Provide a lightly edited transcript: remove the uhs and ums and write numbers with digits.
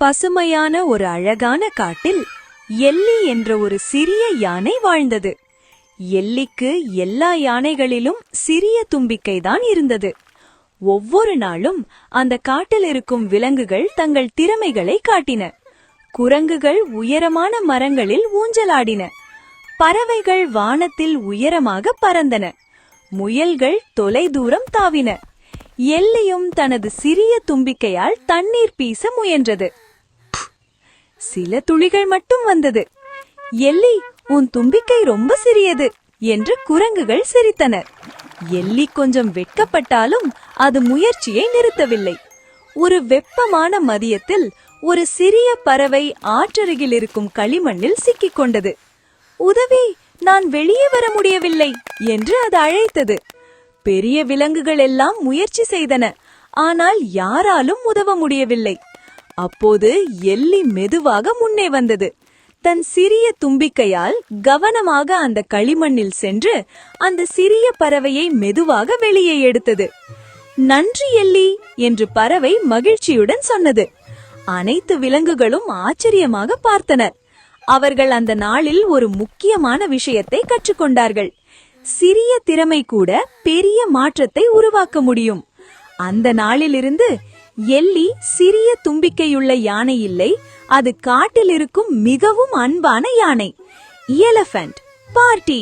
பசுமையான ஒரு அழகான காட்டில் எல்லி என்ற ஒரு சிறிய யானை வாழ்ந்தது. எல்லிக்கு எல்லா யானைகளிலும் சிறிய தும்பிக்கைதான் இருந்தது. ஒவ்வொரு நாளும் அந்த காட்டில் இருக்கும் விலங்குகள் தங்கள் திறமைகளை காட்டின. குரங்குகள் உயரமான மரங்களில் ஊஞ்சலாடின. பறவைகள் வானத்தில் உயரமாக பறந்தன. முயல்கள் தொலைதூரம் தாவின. எல்லியும் தனது சிறிய தும்பிக்கையால் தண்ணீர் பீச முயன்றது. சில துளிகள் மட்டும் வந்தது. எல்லி, உன் தும்பிக்கை ரொம்ப சிறியது என்று குரங்குகள் சிரித்தனர். எல்லி கொஞ்சம் வெட்கப்பட்டாலும் அது முயற்சியை நிறுத்தவில்லை. ஒரு வெப்பமான மதியத்தில் ஒரு சிறிய பறவை ஆற்றருகில் இருக்கும் களிமண்ணில் சிக்கிக் கொண்டது. உதவி, நான் வெளியே வர முடியவில்லை என்று அது அழைத்தது. பெரிய விலங்குகள் எல்லாம் முயற்சி செய்தன, ஆனால் யாராலும் உதவ முடியவில்லை. அப்போது எல்லி மெதுவாக முன்னே வந்தது. தன் சிறிய தும்பிக்கையால் கவனமாக அந்த களிமண்ணில் சென்று அந்த சிறிய பறவையை மெதுவாக வெளியே எடுத்தது. நன்றி எல்லி என்று பறவை மகிழ்ச்சியுடன் சொன்னது. அனைத்து விலங்குகளும் ஆச்சரியமாக பார்த்தனர். அவர்கள் அந்த நாளில் ஒரு முக்கியமான விஷயத்தை கற்றுக்கொண்டார்கள். சிறிய திறமை கூட பெரிய மாற்றத்தை உருவாக்க முடியும். அந்த நாளிலிருந்து எல்லி சிறிய தும்பிக்கையுள்ள யானை இல்லை, அது காட்டில் இருக்கும் மிகவும் அன்பான யானை. Elephant party.